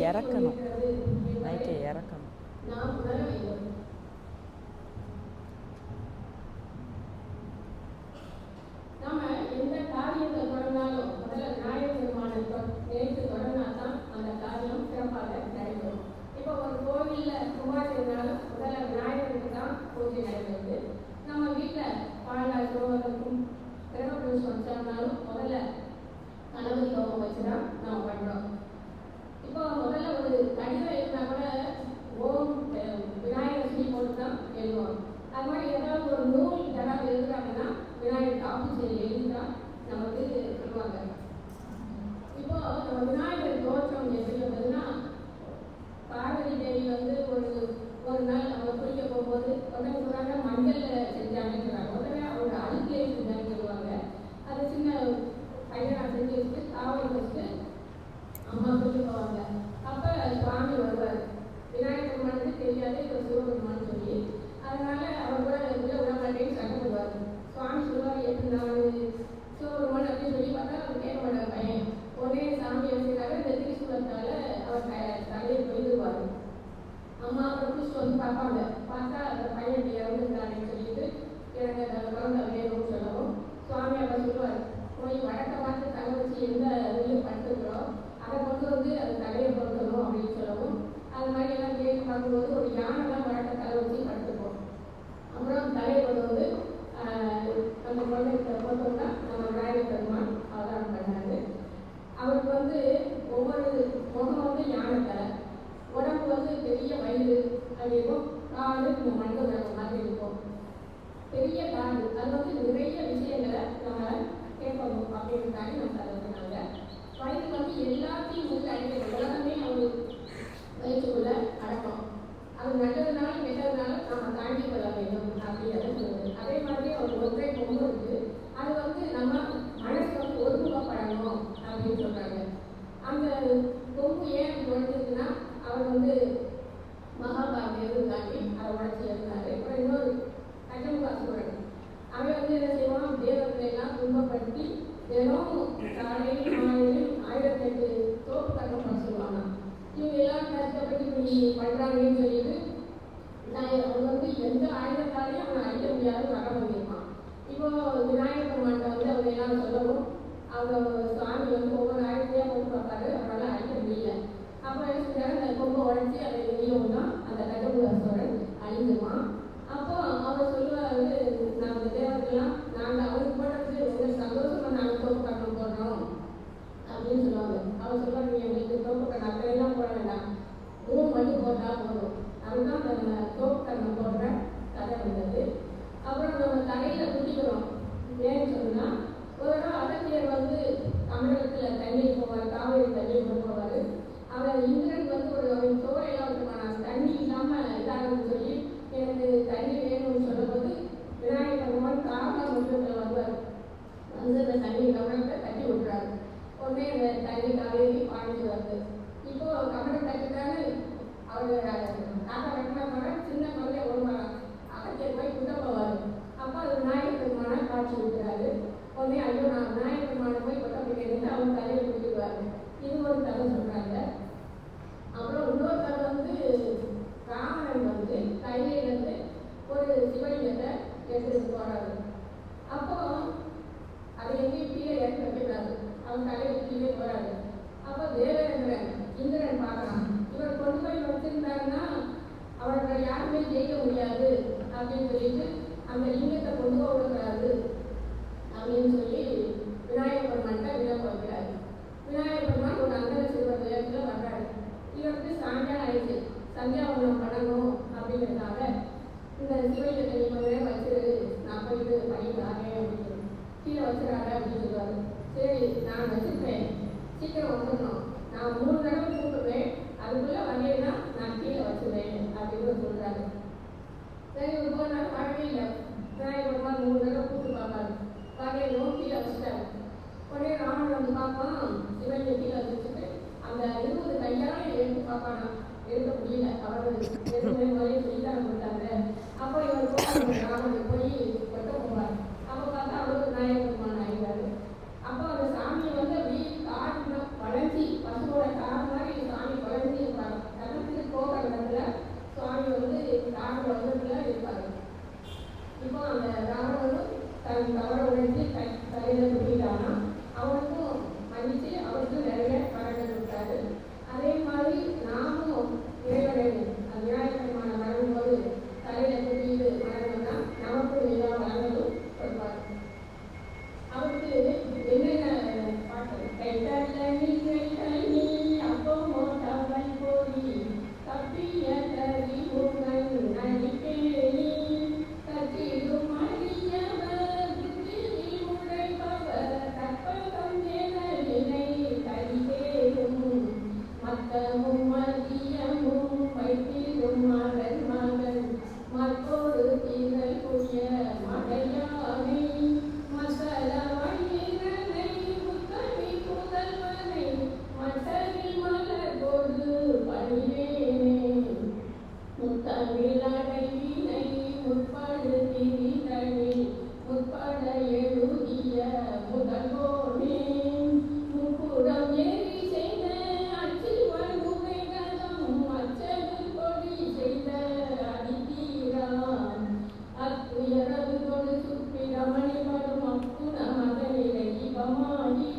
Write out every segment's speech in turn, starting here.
இறக்கணும், மைக்கை இறக்கணும். அவன் தலையை கீழே போறாரு. அப்போ தேவேந்திரன் இந்திரன் பார்க்கறான், இவன் ஜெயிக்க முடியாது அப்படின்னு சொல்லிட்டு அந்த லிங்கத்தை கொண்டு போகக்கூடாது அப்படின்னு சொல்லி விநாயகர் பெருமான்கிட்ட விளக்கு வைக்கிறாரு. விநாயகர் பெருமான் ஒரு அந்தர சிறுவர் விளக்கில் வர்றாரு. இவருக்கு சாயங்காலம் ஆயிடுச்சு, சந்தியாவந்தனம் பண்ணணும் அப்படிங்கிறதுனால இந்த சிவலிங்கத்தை நீங்களே வச்சு நான் போயிட்டு பண்ணிக்கிறாங்க அப்படின்னு கீழே வச்சுறாரு அப்படின்னு சொல்லுவாரு. சரி நான் வச்சுருப்பேன், சீக்கிரம் வந்துடணும், நான் 3 தடவை கூப்பிடுவேன், அதுக்குள்ளே வரலைன்னா நான் கீழே வச்சுருவேன் அப்படின்னு சொல்கிறாரு. சரி ஒரு நாள் வரவே இல்லை. விநாயகர் பெருமான் 3 தடவை கூப்பிட்டு பார்ப்பாரு, வரலையும் கீழே வச்சுட்டாரு. உடனே ராமன் வந்து பார்ப்பான், சிவலிங்க கீழே வச்சுட்டு அந்த 20 கையால் எடுத்து பார்ப்பானா, எடுக்க முடியல. அவர் மாதிரியே சொல்லித்தான் கொடுத்தாங்க. அப்போ இவர் போய் ராமன் போய் கொட்ட போவார். அப்போ பார்த்தா அவருக்கு விநாயகர் பெருமான் ஆகிட்டாரு. அப்போ அந்த சாமியை வந்து அப்படியே காடு வளைஞ்சி பசுவோட காடு மாதிரி சாமி வளைஞ்சி இருப்பாங்க. தனத்துக்கு போகிற இடத்துல சுவாமி வந்து காடு வளர்ந்துல இருப்பாரு. இப்போ அந்த ராவணனும் தன் தவற உழைச்சி தலையில குட்டிட்டானா அவனுக்கும் மன்னிச்சு அவருக்கும் நிறைய வரங்கள் கொடுத்தாரு. அதே மாதிரி நாமும் இறைவனை விநாயகர் பெருமானை வழங்கும்போது தலையில குட்டிட்டு வழங்கினா நமக்கு எல்லா வளங்களும் கொடுப்பார். அவருக்கு என்னென்ன பாட்டு அப்போ தவள் போய் தப்பிய கரி உங்கள் நடிப்பேணி கட்டிடும் அடியவர் புத்தியில் உழைப்பவர் கற்பகம் நினை கரிதேரும் மத்தமும் மதியமும் வைத்திடும் மகன் மகன் மற்றொரு தீரல் புய மடையானை மசல வயிறனை முத்தமி புதல்வனை மட்டரில் மலர் போது பணிவேனே முத்தமிழ் அடைவினை முற்படு திரிதனில் முற்பட எழுதிய முதல்வோனே முப்புறம் ஏறி செய்த அச்சில் வன்முறைகளும் அச்சல் கொடி செய்த அடித்தீரான் அத்துயரவு கொடு சுப்பிரமணி வரும் அப்புற மகளிரை இவமாடி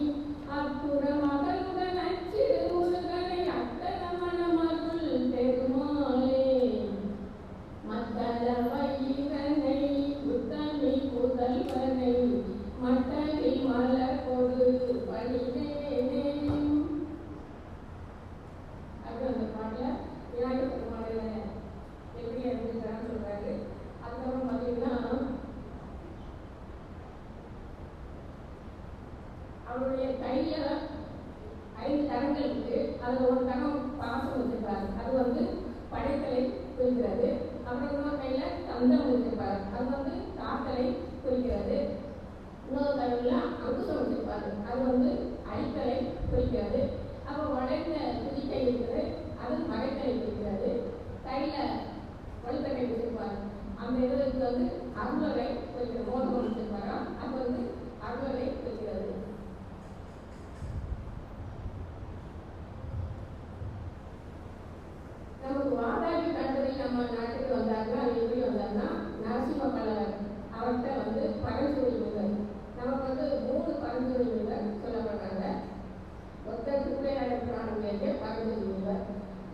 அப்புற மகளுடன் அச்சிடு முருகனை அத்தரமண மருள் பெருமாளே மத்தள வயிறனை புத்தமி புதல்வனை மட்டலில் மலர் கொடு பணிவேனே. அப்புறம் அந்த பாட்டில் விநாயகர் பெருமாள் எப்படி எடுத்துக்கிறான்னு சொல்றாரு. அதுக்கப்புறம் பார்த்தீங்கன்னா அவருடைய கையில 5 கரங்கள் இருக்கு. அதுல ஒரு கரம் பாசம் வச்சிருப்பாரு, அது வந்து படைத்தலை குறிக்கிறது. அப்புறம் இன்னொரு கையில தந்தம் வச்சிருப்பாரு, அது வந்து காத்தலை குறிக்கிறது. இன்னொரு கையில அங்குசம் வச்சிருப்பாரு, அது வந்து அடித்தலை குறிக்கிறது. அப்போ வளைந்த துதிக்கை இருக்குது, அது மறைத்தலை குறிக்கிறது. கையில வலுத்தக்கை வச்சிருப்பாரு, அந்த இதுக்கு வந்து அருளலை குறிக்கிறது. மோதகம் வச்சிருப்பாரா, அது வந்து அருளலை குறிக்கிறது. நமக்கு வாதாபி கணபதி நம்ம நாட்டுக்கு வந்தாருன்னா அது எப்படி வந்தாருன்னா நரசிம்ம பல்லவர் அவர்கிட்ட வந்து பரஞ்சோதி முனிவர். நமக்கு வந்து 3 பரஞ்சோதி முனிவர் சொல்லப்படுறாங்க. ஒருத்தர் திருவிளையாடல் பரஞ்சோதி முனிவர்.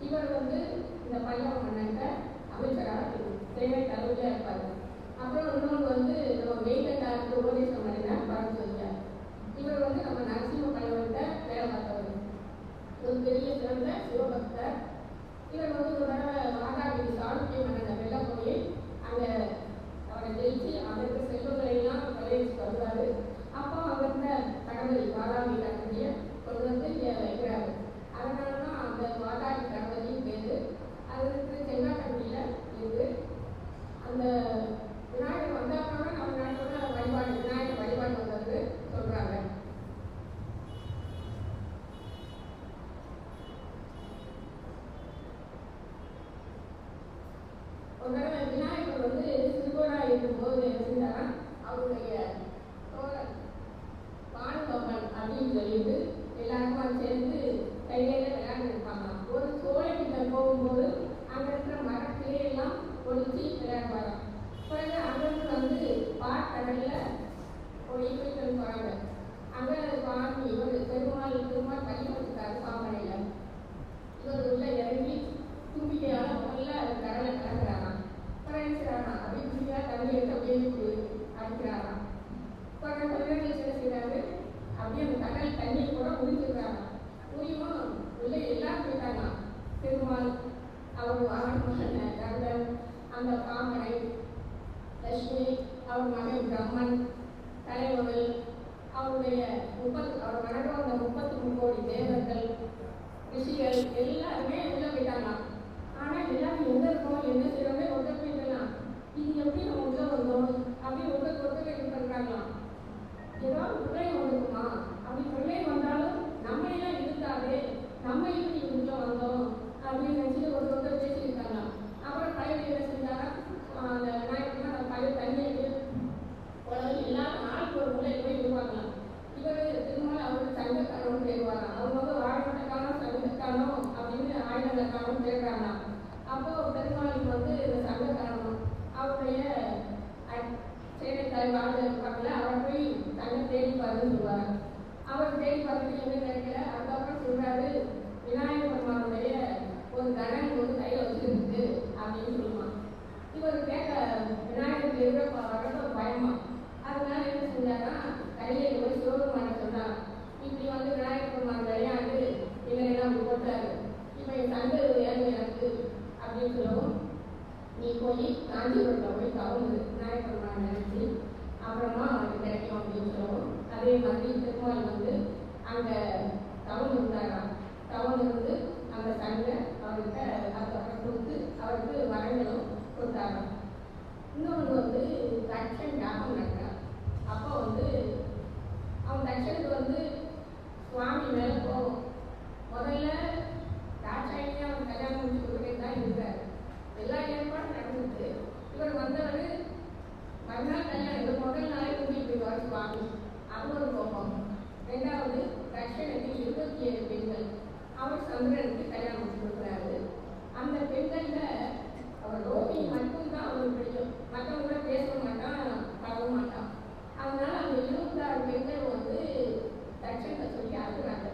இவர் வந்து இந்த பல்லவ மன்னன்கிட்ட அமைச்சராக சேவை தலைவியாக இருப்பார். அப்புறம் இன்னொன்று வந்து நம்ம மெய்கண்டாருக்கு உபதேசம் பண்ணின பரஞ்சோதியார். இவர் வந்து நம்ம நரசிம்ம பல்லவர்கிட்ட வேலை பார்த்தவர். ஒரு பெரிய சிறந்த சிவபக்தர். இவர் வந்து ஒரு தடவை வாதாபி சாளுக்கிய மன்னனை வெல்ல போய் அங்கே அவரை ஜெயிச்சு அதற்கு செல்வங்களை எல்லாம் கொள்ளையடிச்சு வருவார். அப்போ அவர்கிட்ட கணபதி வாதாபி கணபதியை கொண்டு வந்து வைக்கிறாரு. அதனால தான் அந்த வாதாபி கணபதியும் பேரு. அதுக்கு செங்காட்டடியில் இருக்கு. அந்த விநாயகர் வந்தாங்கன்னா நம்ம நாட்டோட வழிபாடு விநாயகர் வழிபாடு வந்தது சொல்றாங்க. ஒரு தடவை விநாயகர் வந்து சிறுவராக இருக்கும்போது என்ன செஞ்சாரா, அவருடைய தோழர் பானுபவன் அப்படின்னு சொல்லிட்டு எல்லாருமா சேர்ந்து கையில விளையாண்டு இருப்பாங்க. ஒரு சோலைக்கிட்ட போகும்போது அங்க இருக்கிற மரத்திலே எல்லாம் ஒழிச்சு விளையாடுவாராம். பிறகு அங்கிருந்து வந்து பாட்டடல்ல போயிட்டு போறாங்க. அங்க சுவாமி இவர் பெருமாள் பள்ளி வச்சுட்டாரு பாம்பனையில. இவர் உள்ள இறங்கி தும்பிக்கையால முதல்ல கடலை கலக்கிறாராம். திருமால் அவர் மகன் கருடன், அந்த பாம்பனை லட்சுமி, அவர் மகன் பிரம்மன், தலைவர்கள், அவருடைய அவர் மனதில் வந்த 33 கோடி தேவர்கள், ரிஷிகள் எல்லாருமே உள்ள போயிட்டாங்களாம். ஆனால் எல்லாரும் எங்கே இருக்கோம், என்ன செய்யறோமே ஒருத்தர் போயிடலாம். இது எப்படி நம்ம உள்ள வந்தோம் அப்படி ஒருத்தர் இது பண்ணுறாங்களாம். ஏதாவது பிள்ளை வந்துருக்குமா, அப்படி பிள்ளை வந்தாலும் நம்மளையெல்லாம் இருக்காது, நம்ம எப்படி உள்ள வந்தோம் அப்படின்னு நினச்சிட்டு ஒருத்தர் பேசியிருக்காங்களாம். அப்புறம் பழைய என்ன செஞ்சாரா, அந்த விநாயகர் பழைய தண்ணீர் உலகம் எல்லாரும் நாளுக்கு ஒரு முறை போய் விடுவாங்களாம். இவர் திருமால் அவருக்கு சங்கக்காரன் தேடுவாங்க. அவங்க வந்து வாழைப்பட்ட காலம் சங்கக்காரம் அப்படின்னு ஆயுதங்களை காலம் தேடுறாங்களாம். அப்போ பெருமாளுக்கு வந்து இந்த சங்கக்காரனும் அவருடைய சேனைத்தாய் வாழ்ந்து இருப்பாங்கல்ல, அவர் போய் தங்க தேடி பார்த்துன்னு சொல்லுவார். அவர் தேடி பார்த்துட்டு என்ன கிடைக்கல. அதுக்கப்புறம் சொல்றாரு, விநாயகர் பெருமானுடைய ஒரு கணன் வந்து கையில் வச்சுருக்கு அப்படின்னு சொல்லுவான். இவர் கேட்க விநாயகர் எவ்வளோ வரப்போ பயமா, அதனால என்ன செஞ்சாரா, கையை போய் சிவபெருமான சொன்னார், இப்படி வந்து விநாயகர் பெருமான் விளையாண்டு இவரெல்லாம் போட்டாரு, இப்போ என் தங்க ஏன் எனக்கு அப்படின்னு சொல்லவும், நீ போய் காஞ்சிபுரத்தில் போய் தவறு விநாயகர் பெருமான் நினைச்சு அப்புறமா அவனுக்கு கிடைக்கும் அப்படின்னு சொல்லவும், அதே மாதிரி திருமால் வந்து அங்கே தவறு இருந்தாராம். தவறு இருந்து அந்த தங்கை அவர்கிட்ட அதுக்கப்புறம் கொடுத்து அவருக்கு வரங்களும் கொடுத்தாராம். இன்னொன்று வந்து தட்சன் யாகம் நடக்கிறார். அப்போ வந்து அவன் தட்சனுக்கு வந்து சுவாமி மேலே போகும். முதல்ல ராட்சாயினே அவன் கல்யாணம் முடிச்சு கொடுத்துட்டே தான் இருந்தார். எல்லா ஏற்பாடும் நடந்துச்சு. இவர் வந்தவர் மறுநாள் கல்யாணம், முதல் நாளே கூட்டிகிட்டு போயிடுவார் சுவாமி. அது ஒரு கோபம். ரெண்டாவது தட்சனுக்கு 27 பெண்கள், அவர் சந்திரனுக்கு கல்யாணம் முடிச்சு கொடுக்குறாரு. அந்த பெண்களில் அவர் ரோஹி மட்டும்தான் அவருக்கு பிடிக்கும், மற்றவங்க கூட பேச மாட்டான், பழக மாட்டான். அதனால அந்த 26 பெண்கள் வந்து தட்சனை சொல்லி அழுகிறாங்க.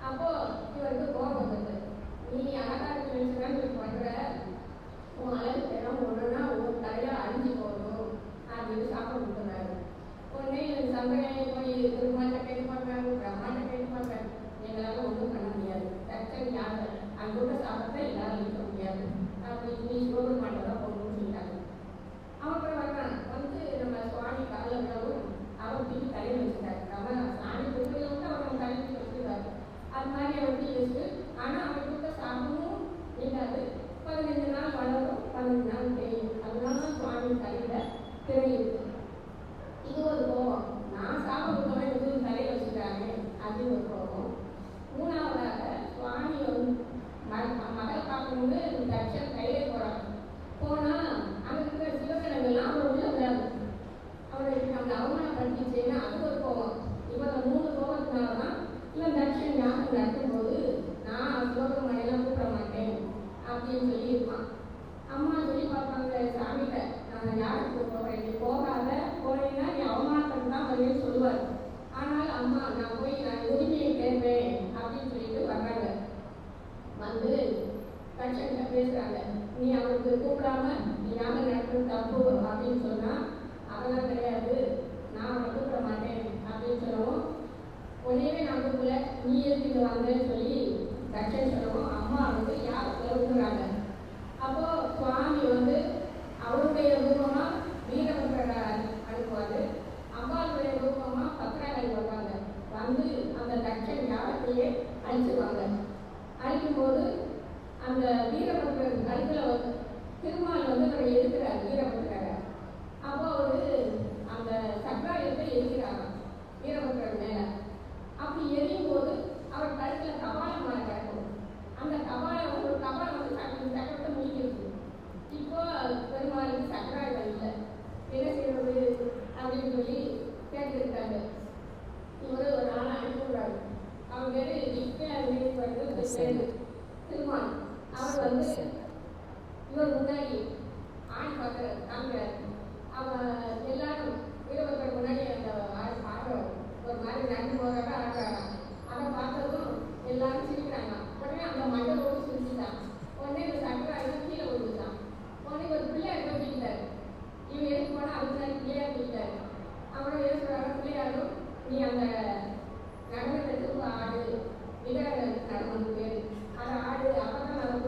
அப்போ இவருக்கு கோபம் வந்தது, நீ அழகா இருக்குன்னு நீ பண்ற, உன் அழகு தினம் ஒன்றுனா ஒரு தலையா அழிஞ்சு போகணும் அப்படின்னு சாப்பிட கொடுக்குறாரு. உடனே சந்திரனை போய் திருமாட்ட கேட்டு பார்க்குறாங்க, பிரம்மாட்ட கேட்டு பார்க்குறாரு, எங்களால் ஒன்றும் பண்ண முடியாது, தட்சன் யார் அங்கோட சாப்பிட்டா எல்லாரும் இருக்க முடியாது, அப்படி நீ சிவபெருமாட்ட தான் போகணும்னு சொல்லிட்டாங்க. அப்புறம் வர்றான் வந்து நம்ம சுவாமி காலில் விடவும் அவர் தூக்கி தலையில் வச்சுட்டாரு. அவன் சாமி கொடுக்கல வந்து அவன் தலையில் வச்சுருவாரு. அது மாதிரி அவர் தூக்கி வச்சுட்டு, ஆனால் அவன் கொடுத்த சாப்பிடவும் இல்லாது 15 நாள் வளரும், 15 நாள் தெரியும். அதனால சுவாமி தலையில் திரை இருக்கு. இது ஒரு கோபம். நான் சாப்பிடுறவன் எதுவும் தலையில் வச்சுட்டாங்க அப்படின்னு ஒரு கோபம். மூணாவதாக சுவாமி வந்து மகள் பார்க்கணும்னு தட்சன் கையிலே போகிறான். போனால் அங்கே இருக்கிற சிவகணங்கள்லாம் அவரை உள்ள விடாது, அவருக்கு நம்மளை அவமானப்படுத்திச்சேன்னா அது ஒரு கோபம். இவங்க 3 கோபத்தினால தான் இவன் தட்சன் யாகம் நடக்கும்போது நான் சிவபெருமானையெல்லாம் கூப்பிட மாட்டேன் அப்படின்னு சொல்லியிருப்பான். அம்மா சொல்லி பார்ப்பாங்க சாமிகிட்ட, நான் யாருக்கு போகிறேன், நீ போகாத, போனீங்கன்னா நீ அவமானப்பட்டு தான் வருவேன்னு சொல்லுவார். ஆனால் அம்மா நான் போய் நான் உரிமையை கேட்பேன் அப்படின்னு சொல்லிட்டு வர்றாங்க. வந்து தட்சன்கிட்ட பேசுகிறாங்க, நீ அவருக்கு கூப்பிடாம நீ யாகம் நடக்கிறது தப்பு அப்படின்னு சொன்னால் அதெல்லாம் கிடையாது, நான் அவனை கூப்பிட மாட்டேன் அப்படின்னு சொல்லவும், உடனே நான் கூப்பிடல, நீ எதுக்கு வந்தேன்னு சொல்லி தட்சன் சொல்லவும், அம்மா வந்து யார் விரும்புகிறாங்க. அப்போது சுவாமி வந்து அவருடைய ரூபமாக வீரபத்ரரை அனுப்புவார், அம்பாளுடைய ரூபமாக பத்ராகி வருவாங்க. வந்து அந்த தட்சன் யாகத்தையே அழிச்சிருவாங்க. அழிக்கும்போது அந்த வீரபத்ரர் கழுத்தில் வந்து திருமால் வந்து அவர் எதிர்க்கிறார் வீரபத்ரரை. அப்போ அவர் அந்த சக்கராயத்தை எதிர்க்கிறாங்க வீரபத்ரர் மேலே. அப்படி எரியும் போது அவர் கழுத்தில் கபாலம் மேலே கிடக்கும். அந்த கபாலம் ஒரு கபாலம் வந்து சக்கரத்தை முடிக்கிறது. இப்போ பெருமாளுக்கு சக்கராயுதம் இல்லை, என்ன செய்வது அப்படின்னு சொல்லி கேட்டுருக்காங்க. இவர் ஒரு நாள் அனுப்பிடுறாரு. அவங்க பேர் நிற்க திருமால். அவர் வந்து இவர் முன்னாடி ஆண் பார்க்குறாரு, காமிக்கிறார். அவன் எல்லாரும் வீரபத்ரர் முன்னாடி அந்த ஆடுறாரு, ஒரு மாதிரி நடந்து போகிறப்ப ஆடுறாங்க. அதை பார்த்ததும் எல்லாரும் சிரிக்கிறாங்க. உடனே அந்த மண்டலோடு சிரிச்சுட்டான். உடனே இந்த சக்கராயுதம் கீழே விழுந்துட்டான். உடனே ஒரு பிள்ளையார் போட்டிக்கிட்டார். இவன் எடுத்து போனால் அதுக்கு தான் பிள்ளையார் போயிட்டார். அவனை என்ன சொல்கிறாங்க, பிள்ளையாரும் நீ அந்த நடனத்தை திரும்ப ஆடு, விக்கிரக நடனம் பேர், அதை ஆடு, அப்போ தான் நமக்கு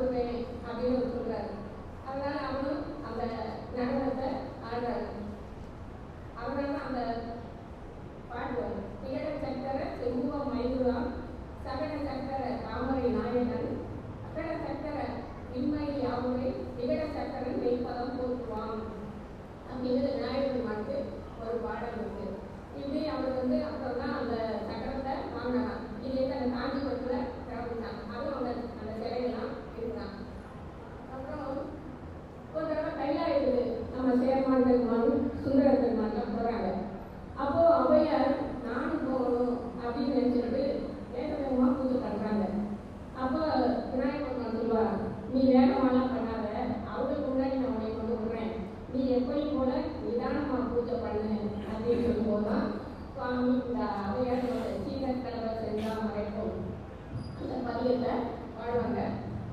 கோயிலில் பாடுவாங்க.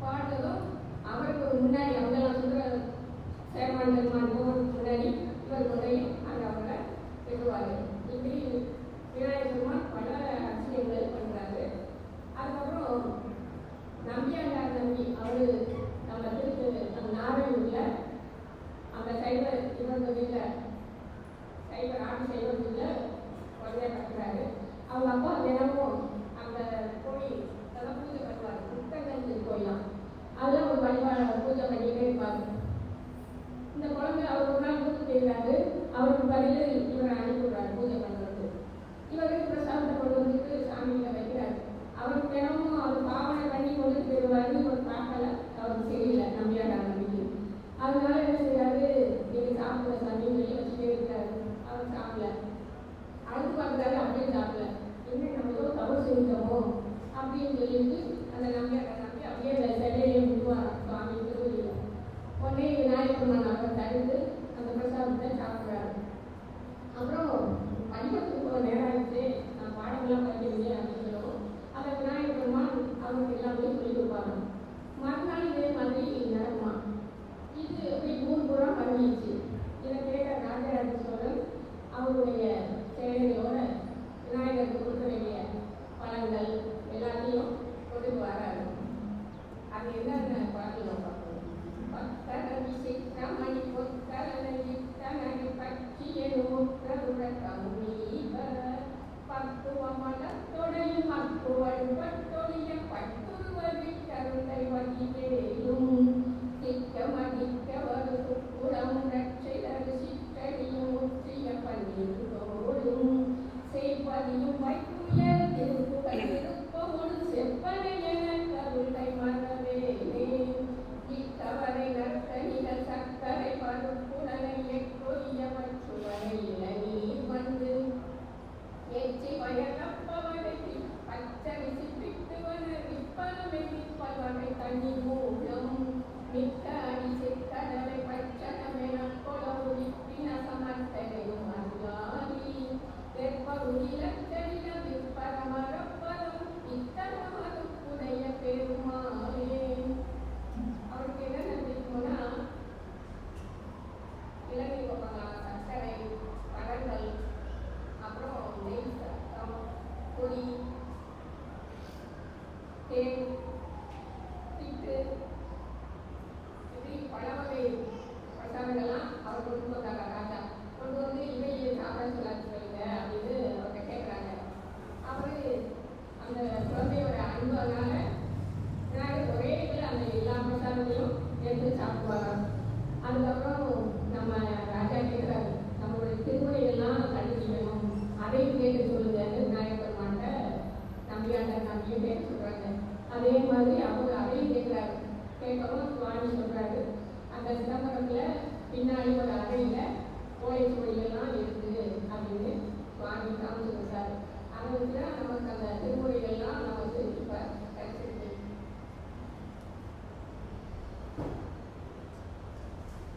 பாடுறதும் அவருக்கு முன்னாடி அவங்கெல்லாம் சொல்கிற சேர்மான் பெருமான் போகிறதுக்கு முன்னாடி இவர் முறையும் அங்கே அவரை எழுதுவார். இப்படி விநாயகர் பெருமான் பல அதிசயங்கள் பண்ணுறாரு. அதுக்கப்புறம் நம்பியாண்டார் நம்பி அவர் நம்ம நம்ம நாராயணூரில் அந்த சைவர் இவங்க வீட்டில் சைவர் ஆட்டு சைவர் வீட்டில் குழந்தைய கட்டுறாரு. அவங்க அப்பா தினமும் அந்த கோயில் அதெல்லாம் பூஜை பண்ணுவார். முத்தங்கஞ்சி கோயிலாம் அதெல்லாம் ஒரு வழிபாடு பூஜை பண்ணிகிட்டே இருப்பார். இந்த குழந்தை அவர் ஒரு நாள் பூஜை செய்கிறாரு. அவருக்கு பதில் இவரை அனுப்பிவிடுறாரு பூஜை பண்ணுறது. இவருக்கு பிரசாதத்தை கொண்டு வந்துட்டு சாமிகிட்ட வைக்கிறாரு. அவருக்கு தினமும் அவர் பாவனை பண்ணி கொண்டு போயிடுவார். இவர் பார்க்கல, அவருக்கு தெரியல நம்பியாண்டார் நம்பிக்கை. அதனால என்ன செய்யறாரு, நீங்கள் சாப்பிட சாமி வெளியே வச்சுட்டே இருக்கிறாரு. அவர் சாப்பிடல, அழுது பார்க்குறாரு, அப்படியே சாப்பிடல. என்ன நம்ம ஏதோ தவறு செஞ்சோமோ அப்படின்னு சொல்லிட்டு அந்த நம்பியாண்டார் நம்பி அப்படியே அந்த சிலையிலே விடுவார் சுவாமி திருவள்ளியில். உடனே விநாயகர் பெருமான் அவர் தடுத்து அந்த பிரசாதத்தை சாப்பிட்றாரு. அப்புறம் பள்ளிக்கூடத்துக்கு போகிற நேரம் ஆயிடுச்சு, நான் பாடங்கள்லாம் படிக்கலையே அப்படின்னு சொல்லுவோம். அதை விநாயகர் பெருமான் அவருக்கு எல்லாமே சொல்லிக் கொடுப்பாங்க. மறுநாள் இதே மாதிரி நடக்குமா. இது அப்படி பூரா பண்ணிடுச்சு. இதை கேட்ட ராஜராஜ சோழன் அவருடைய சேனையோட விநாயகருக்கு கொடுக்க வேண்டிய பழங்கள் எல்லாத்தையும் கொண்டு வராரு. அது என்னென்ன பார்க்கலாம் பார்க்கணும். பத்தரவி சித்தமணி பொத்தரவி தனி பச்சியனு முத்தருடக்கமுனீவர் பத்துவமலத்தொடையும் மக்குவள் பட்டொழிய பட்டுருவதி கருத்தை வகிவேலும் திக்கமதிக்க வருது குடம் ரட்சிதரு சிற்றடியும் முற்றிய பன்னீரோடும் செய்வதியும் வைத்துயர் திருப்புகழிருப்பமுடு செப்பனையென கருளை மறவேனே இத்தவரை நற்கனிகள் சக்கரை பருப்புடனை எக்கொய்ய மற்றுவரை இளநீர் வந்து எச்சி வயலப்பவரை பச்சரி சிப்பிட்டுவன விற்பனமை விற்பவரை தனி மூலம் மிக்க அடி சிக்கடலை பச்சனமென கொளவு விப்பின சமர்த்தனையும் அருளாரி வெப்பருளிலச்சரின விற்பரமரப்பரம் இத்தரமரும் உடைய பெருமாளே. அவருக்கு என்ன நினைக்கணும்னா இளநீர் வைப்பாங்க, சர்க்கரை, பழங்கள், அப்புறம் நெய், பொடி, தேன், திட்டு, இப்படி பல வகை பிரசாதங்கள்லாம் அவர் கொண்டு வந்தாங்க. ராஜா கொண்டு வந்து இவையை சாப்பிட சொல்லுங்க அப்படின்னு அவர்கிட்ட கேட்குறாங்க. அவர் அந்த குழந்தையோட அன்புனால ஒரே இதில் அந்த எல்லா பிரசாதங்களையும் எடுத்து சாப்பிடுவாங்க. அதுக்கப்புறம் நம்ம ராஜா கேட்குறாரு, நம்மளுடைய திருமுறைகள்லாம் கண்டுபிடிக்கணும், அதையும் கேட்டு சொல்லுங்க விநாயகர் பெருமான்கிட்ட நம்பியாண்டார் நம்பியும் கேட்க சொல்கிறாங்க. அதே மாதிரி அவங்க அதையும் கேட்குறாரு. கேட்கவும் சுவாமி சொல்கிறாரு, அந்த சிதம்பரத்தில் பின்னாடி ஒரு அறையில் ஓலைச்சுவடிகள்லாம் இருக்குது அப்படின்னு சுவாமி காமிச்சு கொடுத்தாரு. அதை வச்சு நமக்கு அந்த திருமுறைகள்லாம் நமக்கு இப்போ கிடைச்சிருக்கு.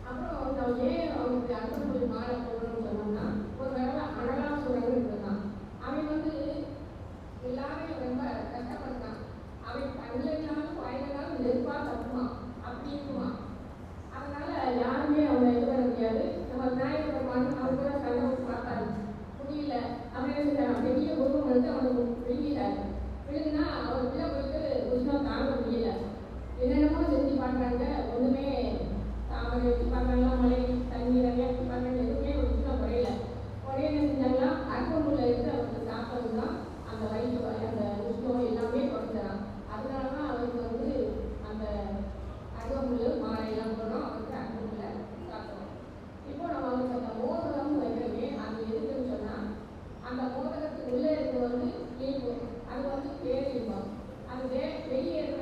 அப்புறம் நம்ம ஏன் அவங்களுக்கு அர்த்தமொழி மாலை போடணும்னு சொன்னோம்னா, ஒரு வேலை அனலாசுரன் இருந்தான். அவன் வந்து எல்லாரையும் ரொம்ப கஷ்டப்படுத்தான். அவன் கண்ணினாலும் வாயினாலும் நெருப்பாக தப்புவான், அப்படி இருக்குவான். அதனால யாருமே அவனை இது பண்ண முடியாது. நம்ம விநாயகர் பெருமான் அவர் கூட சண்டை பார்த்தாரு, முடியல. அவன் என்ன செஞ்சான், பெரிய உருவம் வந்து அவனுக்கு விழுங்கிட்டாரு. விழுங்கினா அவர் உள்ள போயிட்டு உஷ்ணம் தாங்க முடியல. என்னென்னமோ செஞ்சு பார்க்குறாங்க, ஒன்றுமே தாமரை வச்சு பார்க்குறாங்களா, மழை தண்ணி நிறையா வச்சு பார்க்குறாங்க, எதுவுமே உஷ்ணம் குறையல. உடனே என்ன செஞ்சாங்களா, அருகம்புல்ல இருந்து அவருக்கு சாப்பிட்டது தான் அந்த வயிற்று அந்த உஷ்ணம் எல்லாமே குறைஞ்சிடான். அதனால தான் அவருக்கு வந்து அந்த அருகம்புல்லு மாலையெல்லாம் போடுறோம், அவருக்கு அருகம்புல்ல சாப்பிடுறோம். இப்போ நம்ம அவருக்கு அந்த மோதகம் வைக்கிறோமே, அது எதுக்குன்னு சொன்னால், அந்த மோதகத்துக்கு உள்ளே இருக்கிறது வந்து இனிப்பு, அது வந்து பேரின்பம். அது வெளியே இருக்கிற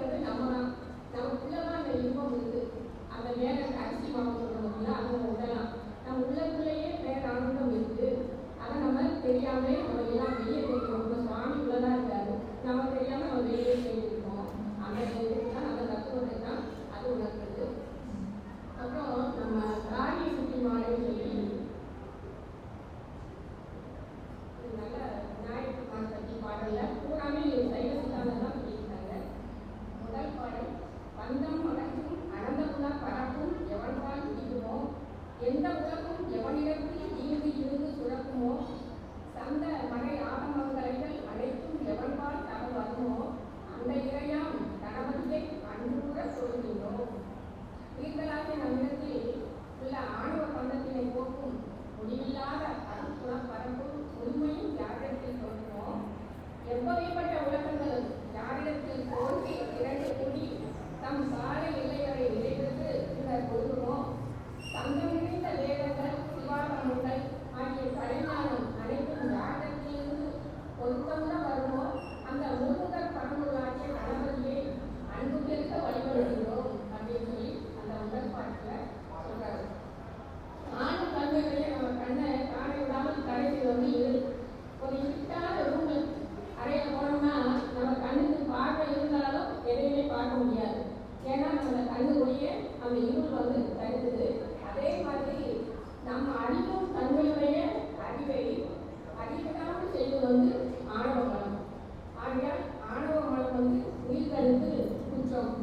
அந்த இருள் வந்து தடுக்குது. அதே மாதிரி நம்ம அழிவும் தன்மையுடைய அறிவை அறிவிடாமல் செய்வது வந்து ஆணவ மலம். ஆகையால் ஆணவ மலம் வந்து உயிர்களுக்கு குற்றம்.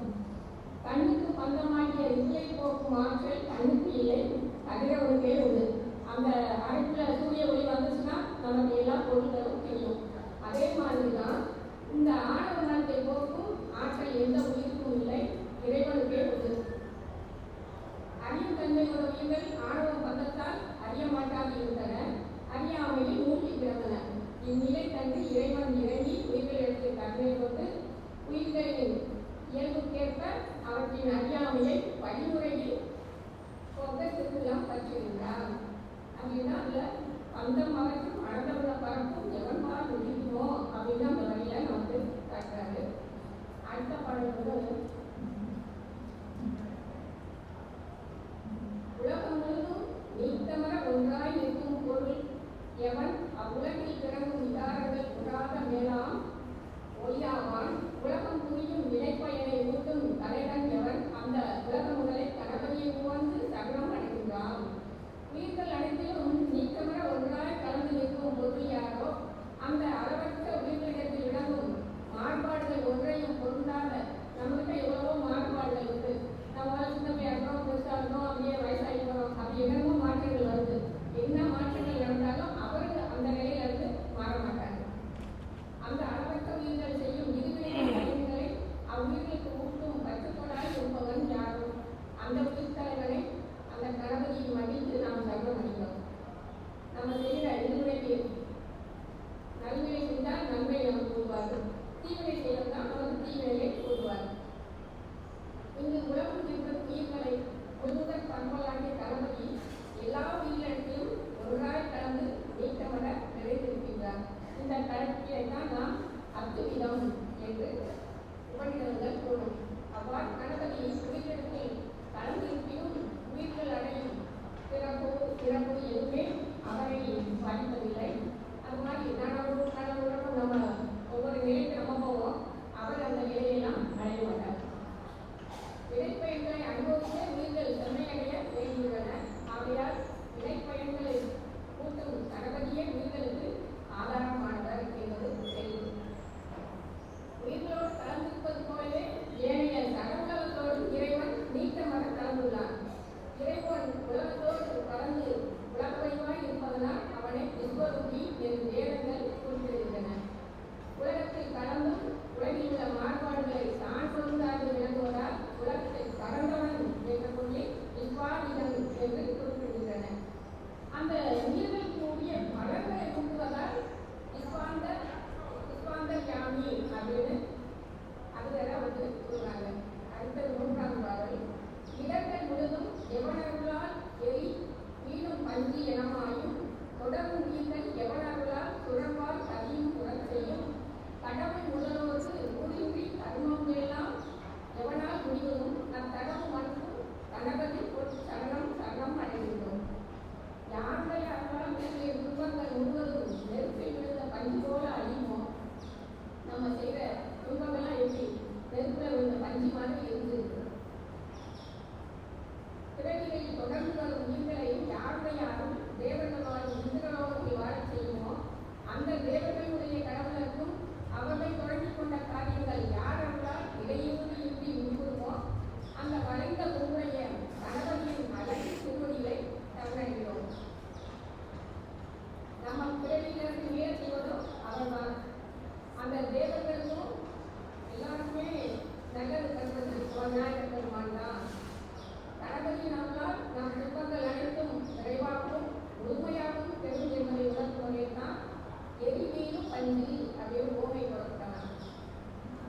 கண்ணுக்கு பந்தமாகிய இருளை போக்கும் ஆற்றல் கண்ணுக்கு இல்லை, கதிரவனுக்கே உண்டு. அந்த அறைக்குள்ள சூரிய ஒளி வந்துச்சுன்னா நமக்கு எல்லா பொருட்களும் தெரியும். அதே மாதிரி தான் இந்த ஆணவ மலத்தை போக்கும் ஆற்றல் எந்த உயிருக்கும் இல்லை, இறைவனுக்கே உண்டு. அறியும் தன்மையோட உயிர்கள் ஆணவ பந்தத்தால் அறிய மாட்டாது இருந்தன, அறியாமையில் மூழ்கி கிடந்தன. இந்நிலை கண்டு இறைவன் இறங்கி உயிர்களிடத்தை கருணை கொண்டு உயிர்களின் இயல்புக்கேற்ப அவற்றின் அறியாமையை வழிமுறையில் சொர்க்கத்துக்கெல்லாம் பற்றியிருந்தார். அப்படின்னா அதுல பந்தம் அகற்றும் அழகவுள்ள பரப்பும் எவன்பால் முடிக்குமோ அப்படின்னு அந்த வழியில நமக்கு காட்டுறாரு. அடுத்த பாடல் வந்து உலகம் முழுதும் நீத்தமர ஒன்றாய் நிற்கும் பொருள் எவன் அவ்வுலகில் பிறக்கும் விகாரங்கள் உடாத மேலாம் ஒளியாவான். உலகம் புரியும் வினைப்பயனை ஊட்டும் தலைவன் எவன் அந்த உலக முதலை கணபதியை உவந்து சகலம் அடைகின்றான். உயிர்கள் அனைத்திலும் நீக்கமர ஒன்றாய் கலந்து நிற்கும் பொருள் யாரோ அந்த அளவற்ற உயிர்களிடத்தில் விளங்கும் மாறுபாடுகள் ஒன்றையும் பொருந்தாத. நம்மகிட்ட எவ்வளவோ மாறுபாடுகள் இருக்கு. நம்மளால சின்ன போய் அப்புறம் பெருசா இருந்தோம், அப்படியே வயசாகி போறோம், அப்படி என்னமோ மாற்றங்கள் வருது. என்ன மாற்றங்கள் நடந்தாலும் அவருக்கு அந்த நிலையில இருந்து மாற மாட்டாங்க. அந்த அளவற்ற உயிர்கள் செய்யும் விதிகளை அவ்வுயிர்களுக்கு ஊட்டும் கற்றுக்கொண்டால் இருப்பவன் யாரும் அந்த உயிர் தலைவனை அந்த கணபதியை மகிழ்ந்து நாம் சர்வம் அடைந்தோம். நம்ம செய்கிற இருமுறைக்கு நன்மையை செய்தால் நன்மை நமக்கு கூறுவார்கள், தீவினை செய்வதால் நமக்கு தீவினையை கூறுவார். இங்கு உலகம் இருக்கிற உயிர்களை முழுமுதற் பண்பலாகிய கணபதி எல்லா உயிரினத்திலும் ஒன்றாய் கலந்து நீக்கமர நிறைந்திருக்கின்றார். இந்த கருத்தியை தான் நாம் அத்துவிதம் என்று உபநிடங்கள் கூறும். அவ்வாறு கணபதி உயிரினத்தில் கலந்திருப்பினும் உயிர்கள் அடையும் பிறப்பு எதுவுமே அவரை பாதிப்பதில்லை. அது மாதிரி கடவுளுடன் நம்ம ஒவ்வொரு நிலைக்கு நம்ம போவோம், அவர் அந்த நிலையெல்லாம் அடைய மாட்டார். வினைப்பயன்களை அனுபவிக்க உயிர்கள் செம்மையடைய வேண்டியுள்ளன. ஆகையால் வினைப்பயன்களை கூட்டும் கணபதியே உயிர்களுக்கு ஆதாரமானவர் என்பது தெரியும். உயிர்களோடு கலந்திருப்பது போலவே ஏனைய சகலத்தோடு இறைவன் நீக்கமர கலந்துள்ளான். இறைவன் உலகத்தோடு கலந்து உலகவழிவாய் இருப்பதனால் அவனை விஸ்வரூபி என்று வேதங்கள் குறிப்பிடுகின்றன. உலகத்தில் கலந்தும் உலகில் உள்ள மாறுபாடுகளை தான் பொருந்தாது விளங்குவதால் உலகத்தை கடந்தவன் என்ற சொல்லி விஸ்வாதீதன் என்று குறிப்பிடுகின்றன. அந்த உயிர்களுக்கு கூடிய பலன்களை கூட்டுவதால் விஸ்வாந்தர் யாமி அப்படின்னு அது வேற வந்து சொல்றாங்க. அடுத்தது 3ஆம் பாடல். இடர்கள் முழுதும் எவனர்களால் எரி வீணும் பஞ்சி எனமாயும் தொடரும் உயிர்கள் எவனர்களால் சுழம்பால் கதியும் புறச் செய்யும் கடவுள் முதலோருக்கு ஊரின்றி கர்மம் எல்லாம் எவனால் முடிவதும் அத்தடவு மற்றும் கணபதி சரணம் சரணம் அடைகின்றோம். யாருடைய அருளால் மேலே துன்பங்கள் முழுவதும் நெருப்பில் விழுந்த பஞ்சு போல அழியுமோ? நம்ம செய்கிற துன்பங்கள்லாம் எப்படி நெருப்பில் விழுந்த பஞ்சு மாதிரி இருந்திருக்கு. பிறவிகளில் தொடர்ந்து வரும் உயிர்களை யாருடைய அருள் தேவர்களால் இந்திரலோகத்தில் வாழச் செய்யுமோ அந்த தேவர்களுடைய கடவுளுக்கும் அவர்கள் தொடங்கி கொண்ட காரியங்கள் யாரென்றால் இடையூறு இன்றி முன்புமோ அந்த வளைந்த உங்களுடைய கணவனின் அழகு திருவடிகளை தவறுகிறோம். நம்ம பிறவியிலிருந்து முயற்சி செய்வதும் அவர்தான். அந்த தேவர்களுக்கும் எல்லாருக்குமே நல்லது தருவது விநாயகர் பெருமான் தான். கணபதி நம்மால் நம் துன்பங்கள் அனைத்தும் நிறைவாகவும் முழுமையாகவும் பெறும் என்பதை உணர்த்துவதே தான் எரிமீனும் பஞ்சு அப்படின்னு ஓமை கொடுத்தாங்க.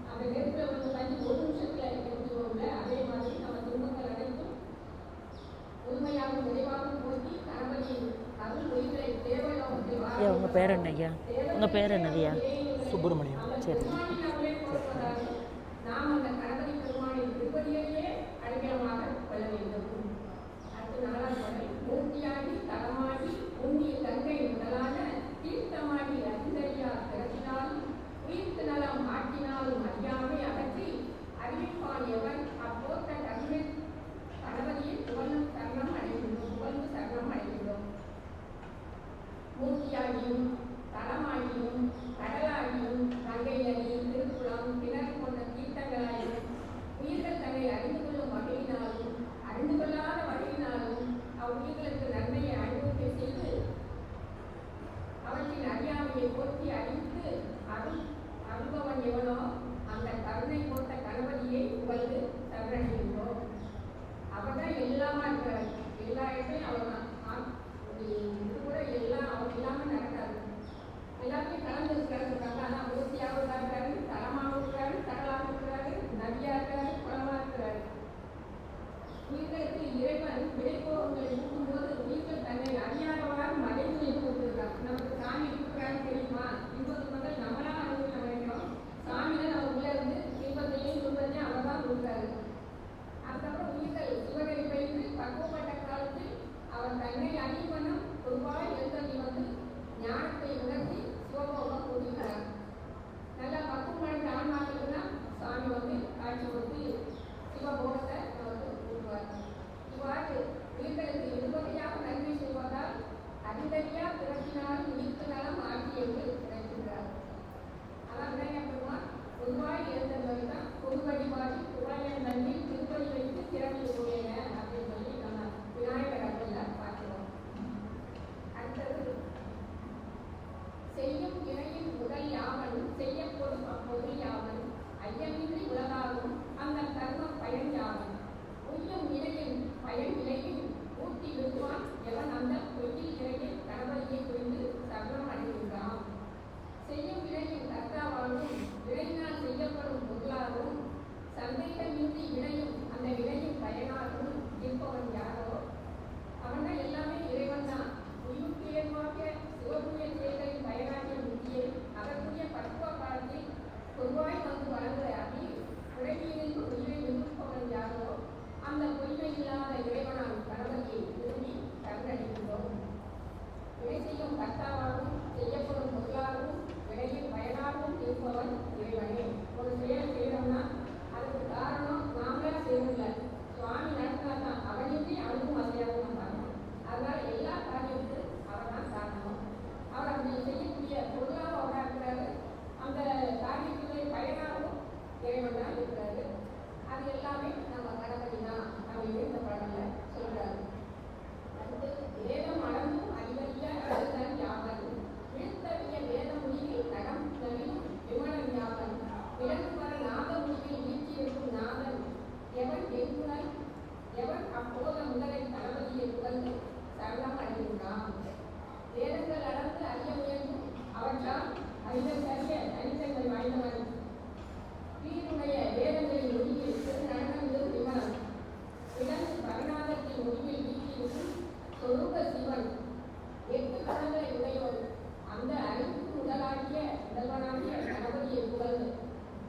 அந்த நெருப்பில் வந்து பஞ்சு ஒரு நிமிஷத்துல எடுத்துவோம்ல, அதே மாதிரி நம்ம துன்பங்கள் அனைத்தும் முழுமையாகவும் நிறைவாகவும் போக்கி கணபதியின் அருள் உயிர்களை தேவலோகத்தில் ஐயா உங்கள் பேர் என்ன ஐயா? உங்கள் பேர் என்னதுயா? சுப்பிரமணியம். சரி. நாம் அந்த கணபதி பெருமானின் திருப்பதியையே அடைக்கலமாக கொள்ள வேண்டும். அடுத்த 4ஆம் பாடல். மூர்த்தியாகி தலமாகி உண்ணிய கங்கை முதலான தீர்த்தமாகி அறிந்தறியா திறத்தினாலும் உயிர்த்து நலம் ஆட்டினாலும் அறியாமை அகற்றி அறிவிப்பான் எவன் அப்போத்த மிக சரிய தனித்தன்மை வாய்ந்தவன். வீருடைய வேதங்களின் முடிவில் நடனமிடும் விமலம். விலங்கு பரநாதத்தின் முடிவில் வீட்டிருக்கும் சொரூப சிவன். 8 கரங்களை உடையவன். அந்த அறிவுக்கு முதலாகிய முதல்வனாகிய கணபதியை புகழ்ந்து.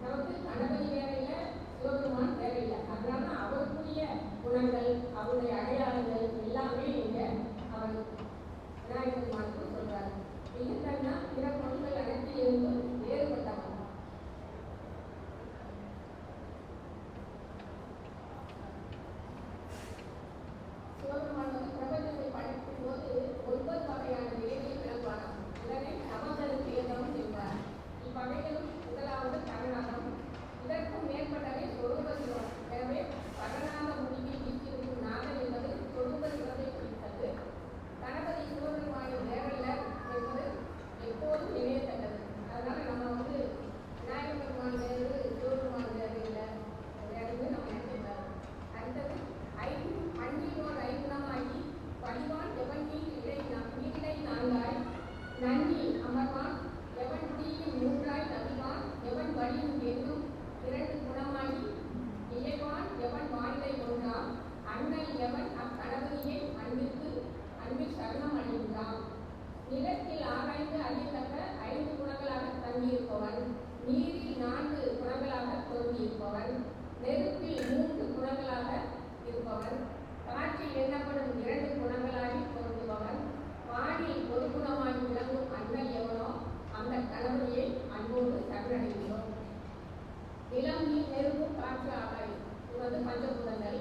நமக்கு கணபதி வேற இல்லை, சிவபெருமான் வேற இல்லை. அதனால அவருக்குரிய குணங்கள், அவருடைய அடையாளங்கள் எல்லாமே இங்க அவன் விநாயகர் பெருமானுக்கு சொல்றாரு. இல்லைன்னா பிற பொருட்கள் அனைத்திலிருந்து வேறுபட்டவன். சிவபெருமான் பிரபஞ்சத்தை படைக்கும் போது 9 வகையான நிலைகளை விளங்குவாராம். இதனை நவசனுக்கு ஏதவும் என்பார். இவ்வகைகளும் முதலாவது கரணாகம். இதற்கும் மேற்பட்டவை சொரூப சிவம். எனவே கரணாக முடிவில் வீட்டிருக்கும் நாதன் என்பது சொரூப சிவத்தை குறித்தது. கணபதி சிவபெருமானின் வேறல்ல என்பது எப்போதும் நினையத்தக்கது. அதனால நம்ம விநாயகர் பெருமான் வேறு, சிவபெருமான் வேறு இல்லை வேறுன்னு நம்ம நினைக்கிறார். அடுத்தது அன்னியோர் ஐகுணமாகி வடிவான் எவன் நீரிடை நான்காய் நன்னி அமர்வான் எவன் தீயும் 3ஆய் தவிவான் எவன் வடியும் என்னும் 2 குணமாகி இயைவான் எவன் வாழ்வை ஒன்றாம் அண்ணல் எவன் அக்கணபதியை அன்பில் சரணம் அடைந்தான். நிலத்தில் ஆராய்ந்து அறியத்தக்க 5 குணங்களாக தங்கியிருப்பவன். நீரில் 4 குணங்களாக தோன்றியிருப்பவன். நெருப்பில் 3 குணங்களாக இருப்பவன். காற்றில் எண்ணப்படும் 2 குணங்களாகி தோன்றுபவன். வானில் ஒரு குணமாகி விளங்கும் அண்ணல் எவனோ அந்த கணபதியை அன்போடு சரணடைகிறோம். நிலம், நீர், நெருப்பு, காற்று, ஆகாயம் இது பஞ்சபூதங்கள்.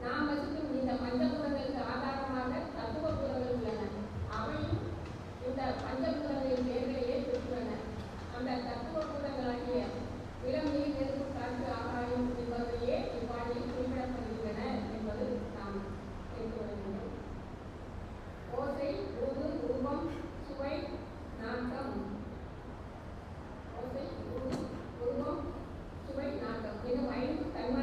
நாம் வசிக்கும் இந்த பஞ்சபூதங்களுக்கு ஆதாரமாக தத்துவ பூதங்கள் உள்ளன. அவையும் இந்த பஞ்சபூதங்களின் பெயர்களையே பெற்றுள்ளன. அந்த தத்துவ பூதங்களாகிய நிலம், நீர், நெருப்பு, காற்று, ஆகாயம் என்பவையே இவ்வாழில் குறிப்பிடப்படுகின்றன என்பது நாம் தெரிந்து கொள்கின்றோம். ஓசை, ஊறு, உருவம், சுவை, நாட்டம். ஓசை, உருவம், சுவை, நாட்டம் எனும் 5 தன்மை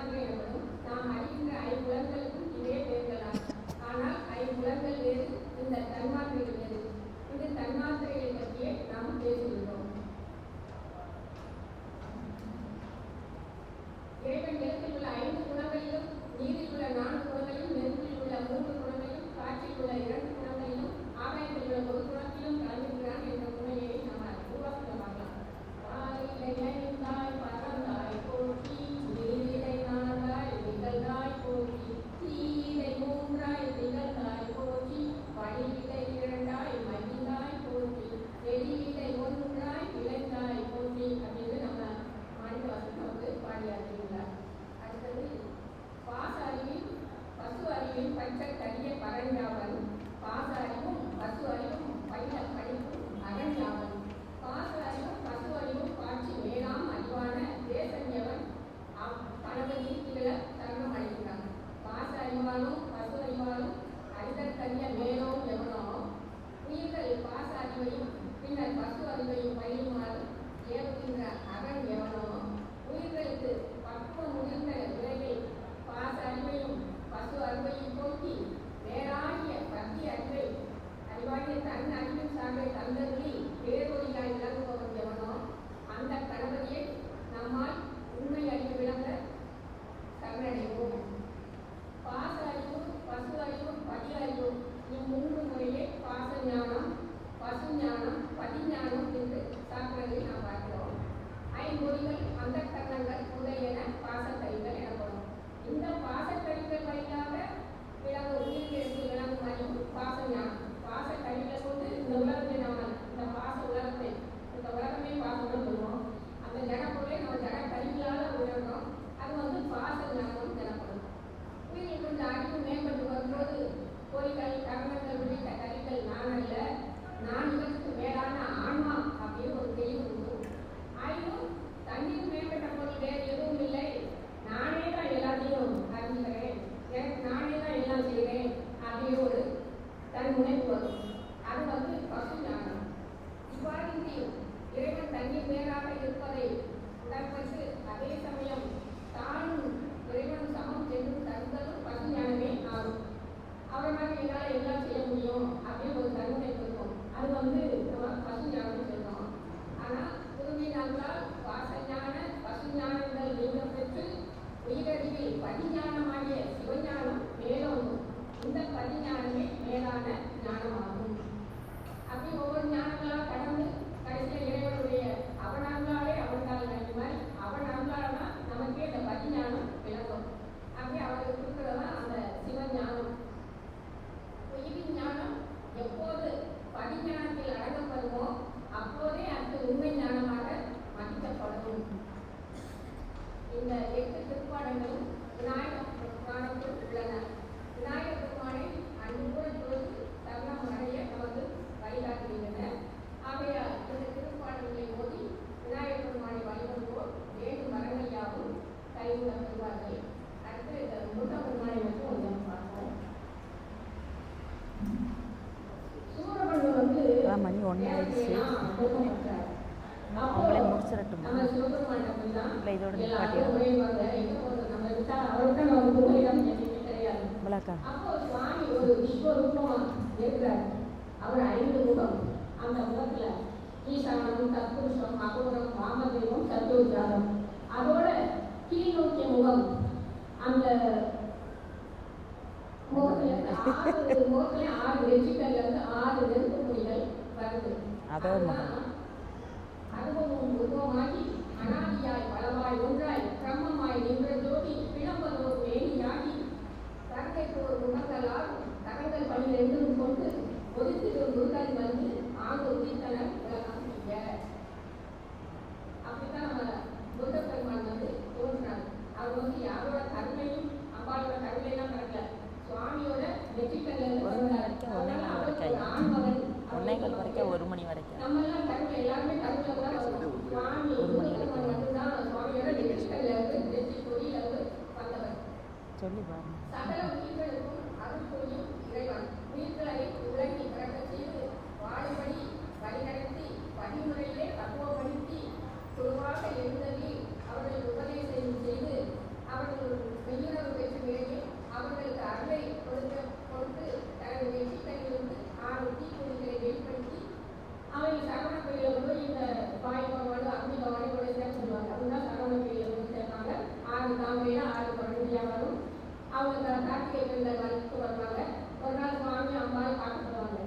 கட்டளையெல்லாம் கொடுக்கப்பட்டார். அப்போ அவங்களே முடிச்சிடட்டுமா நம்ம சிவபெருமான் அப்படிதான் இல்லை இதோட எல்லாரும் நிப்பாட்டியா ஒரே வாங்க எங்க போறது நம்ம விட்டா அவர்கிட்ட நம்ம போயிடம் எதுவுமே கிடையாது. இவ்வளோக்கா அப்போ சுவாமி ஒரு விஸ்வரூபமா இருக்கிறார். அவர் 5 முகம். அந்த முகத்துல ஈசானம், தத்புருஷம், அகோரம், வாமதேவம், சத்யோஜாதம். அதோட கீழ் நோக்கிய முகம். அந்த முகத்துல 6 வெற்றிக்கல்ல இருந்து 6 நெருப்பு மொழிகள் வருது. அதோ முகம் அனுபவம் உருவமாகி அனாதியாய் பலவாய் ஒன்றாய் பிரம்மமாய் நின்ற ஜோதி பிளம்பதோர் மேனியாகி தரங்கைக்கு ஒரு முகங்களால் தரங்கள் 12 கொண்டு ஒதுக்கிட்டு முருகன் வந்து ஆண்டு உதித்தனர் உலகம் செய்ய. அப்படித்தான் நம்ம முருகப்பெருமான் வந்து தோன்றார். அவர் வந்து யாரோட கருணையும் அம்பாளோட கருணையெல்லாம் பிறக்கல, சுவாமியோட வெற்றிக்கல்ல இருந்து பிறந்தார். அதனால அவருக்கு ஒரு ஆண் மகன். 1:15 வரைக்கும் 1 மணி வரைக்கும் நம்ம எல்லாம் கருணை எல்லாருமே கருணை தான் வரும். சுவாமி முருகப்பெருமான் மட்டும்தான் சுவாமியோட வெற்றிக்கல்ல இருந்து வெற்றி கொடியில இருந்து வந்தவர். சொல்லி பாருங்க சகல உயிர்களுக்கும் அருள் புரியும் இறைவன். உயிர்களை உலகி பிறக்கச் செய்து வாழும்படி வழிநடத்தி வழிமுறையிலே பக்குவப்படுத்தி குழுவாக எழுந்ததி அவர்கள் உபதேசம் செய்து அவர்கள் மெய்யுணர்வு பெற்ற நிலையில் அவர்களுக்கு அருளை கொடுத்து தனது வெற்றிகளிலிருந்து 6 தீக்குறிகளை வெளிப்படுத்தி அவர்கள் சரவண கோயிலில் வந்து இந்த பாய் பகவான் அக்னி பகவானை கூட சேர்த்து சொல்லுவாங்க. அப்படிதான் சரவண கோயிலில் வந்து சேர்ப்பாங்க. 6 தாமரையா 6 குழந்தையாக வரும். அவங்க கார்த்திகை பெண்கள் வளர்த்து வருவாங்க. ஒரு நாள் சுவாமி அம்பாள் பார்க்க போவாங்க.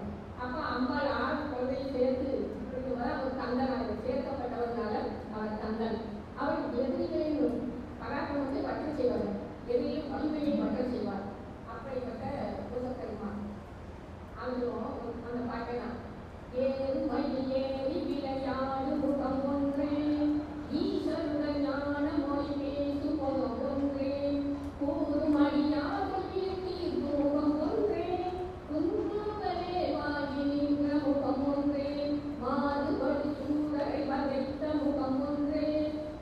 அப்போ அம்பாள் 6 குழந்தையும் சேர்த்து இருக்கும்போது அவர் தந்தன், அவர் சேர்க்கப்பட்டவர்னால அவர் தந்தன். அவர் எதிரிகளையும் பராக்கிரமத்தை பற்ற செய்வார், எதிரியும் வலிமையை பற்ற செய்வார். அப்படிப்பட்ட முருகப்பெருமான் அதுவும் அந்த பாட்டை ஏறு மயில் ஏறி விளையாடு முகம் ஒன்றே ஈஸ்வருடன் ஞான மொழி பேசும் முகம் ஒன்றே கூறும் அடியார்கள் தீர்க்கும் முகம் ஒன்றே குன்றுகளே வாங்கி நின்ற முகம் ஒன்றே மாறுபடி சூழலை வதைத்த முகம் ஒன்றே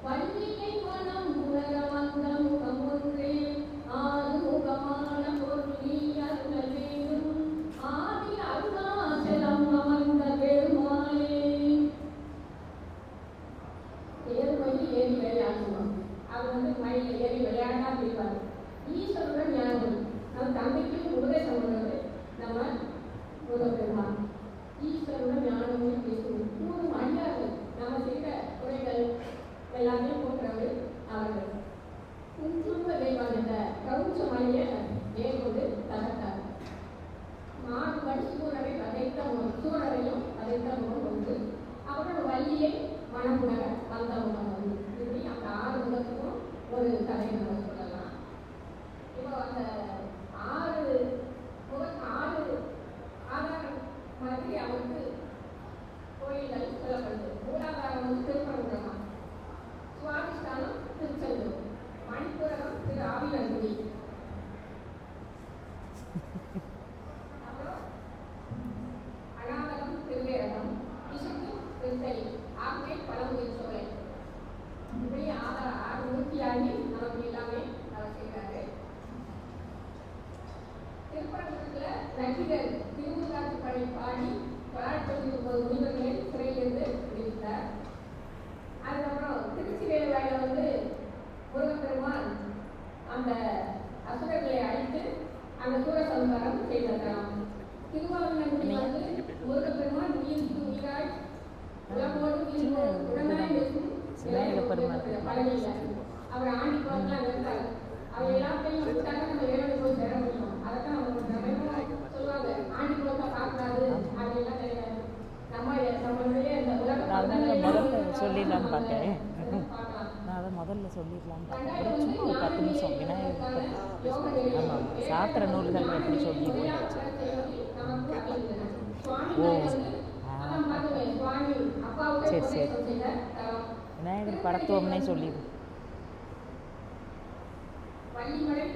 வள்ளியை மனம் உணர வந்த முகம் ஒன்றே ஆறு முகமான பொருள் நீ அருள் வேண்டும் ஆதி அருணாச்சலம் அமர்ந்த பெருமாளே. ஏறுமயில் ஏறி விளையாடுவோம். அது வந்து மயில் ஏறி விளையாடா பிடிப்பாரு. ஈஸ்வருடன் ஞானம் நம்ம தந்தைக்கு உபதேசம் பண்ணுறது நம்ம முருகப்பெருமான். ஈஸ்வருடன் ஞானமும் பேசுவோம். கூறும் அடியார்கள் நம்ம செய்கிற குறைகள் எல்லாமே போன்றவர் அவர்கள். குன்றும்ப தெய்வான் என்ற கவுச்ச மலையை மேற்கொண்டு தகர்த்தார். மாறுபடி சூழலை வதைத்த முகம், சூழலையும் வதைத்த முகம் ஒன்று. அப்புறம் வள்ளியை மனமுணர வந்த முகம் ஒன்று. இப்படி அந்த 6 முகத்துக்கும் ஒரு கதை நம்ம சொல்லலாம். இப்போ அந்த 6 ஆதாரம் மாதிரி அவருக்கு கோயில்கள் சொல்லப்படுது. மூலாதாரம் வந்து திருப்பரங்குன்றமா, சுவாதிஷ்டானம் திருச்செந்தூர், மணிப்புரகம் திரு ஆவினங்குடி, அப்புறம் அனாதகம் திருவேரகம், விசுக்கு திருத்தணி, ஆகவே பழமுதிர் சோலை. இப்படி 6 மூர்த்தியாகி நமக்கு எல்லாமே அவர் செய்கிறாரு. திருப்பரங்குன்றத்துல நக்கீரர் திருமுருகாற்று படை பாடி 999 முனிவர்களை சிறையிலிருந்து விடுவித்தார். அதுக்கப்புறம் திருச்சி வேலைவாயில வந்து முருகப்பெருமான் அந்த அசுரர்களை அழித்து அந்த சூரசம்ஹாரம் செய்தாராம். திருவாவூர்குடி வந்து முருகப்பெருமான் உயிருக்கு உயிராய் உலகோடு உடனாய் பேசும் பழனியில அவர் ஆண்டி குளம்லாம் இருந்தார். அவர் எல்லாத்தையும் விட்டாங்க நம்ம இறைவனை போய் சேர முடியும். அதைத்தான் அவங்க சொல்லுவாங்க, ஆண்டி குளத்தை பார்க்கக்கூடாது அப்படின்லாம் கிடையாது. நம்மளுடைய இந்த முதல்ல சொல்லிடலான்னு பார்த்தேன். நான் அதை முதல்ல சொல்லிடலான்னு பார்த்தேன். ஒரு சும்மா ஒரு 10 நிமிஷம் விநாயகர் ஆமாம் சாத்திர நூல்கள் எப்படி சொல்லிடுவேன். ஓ சரி சரி விநாயகர் படத்துவம்னே சொல்லிடு. வள்ளிமலை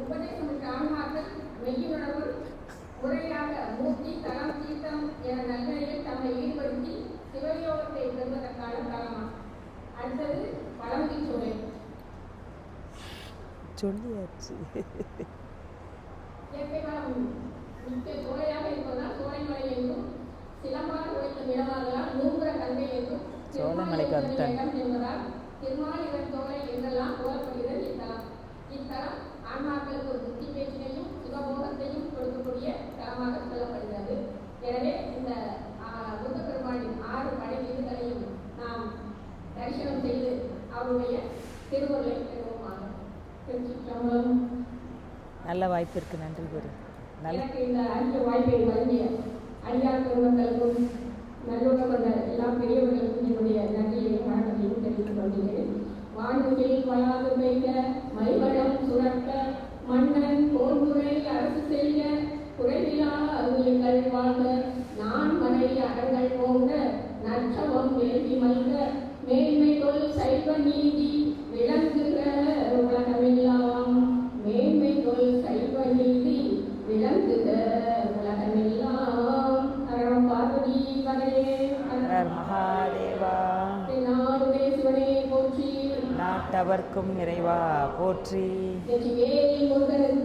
உபதேசம் ஆன்மாக்கள் மெய்யுணர்வு முறையாக மூர்த்தி தலம் தீர்த்தம் என நல்வழியில் தம்மை ஈடுபடுத்தி சிவயோகத்தை பெறுவதற்கான தலமா. அடுத்தது பழமுதிர் சோலை. சொல்லியாச்சு. இயற்கை வளம் மிக்க சோலையாக இருப்பதால் சோலைமலை என்றும் சிலம்பால் உழைக்கும் இடமாகலாம் நூங்குற கங்கை என்றும் சோலைமலைக்கு வந்துட்டாங்க. இடம் என்பதால் திருமாலிவன் தோலை என்றெல்லாம் கூறப்படுகிறது இத்தலம். இத்தலம் ஆன்மாக்களுக்கு ஒரு புத்தி பேச்சினையும் சுகபோகத்தையும் கொடுக்கக்கூடிய தலமாக சொல்லப்படுகிறது. எனவே இந்த புத்த பெருமானின் 6 படை வீடுகளையும் நாம் தரிசனம் செய்து அவருடைய திருவருளை பெறுவோமாக. திருச்சிற்றம்பலம். நல்ல வாய்ப்பு இருக்குது. நன்றி குரு. எனக்கு இந்த அரிய வாய்ப்பை வழங்கிய அடியார் பெருமக்களுக்கும் நல்லுள்ளம் கொண்ட எல்லா பெரியவர்களுக்கும் என்னுடைய நன்றியையும் வணக்கத்தையும் தெரிவித்துக் கொள்கிறேன். வான்முகில் வளாது பெய்க மலைவளம் சுரக்க மன்னன் போன்முறை அரசு செய்ய குறைவிலா அருள்கள் வாழ்க நான் மனை அறங்கள் போங்க நற்றவம் வேள்வி மல்க மேன்மை கொள் சைவ நீதி விளங்குகிற உலகமெல்லாம் மேன்மை கொள் சைவ நீதி விளங்குக உலகமெல்லாம். ஹரம் பார்வதி பதையே ஹர் மகாதேவா. நாடுடைய சிவனே போற்றி நாட்டவர்க்கும் இறைவா போற்றி. வெற்றிவேல் முருகனுக்கு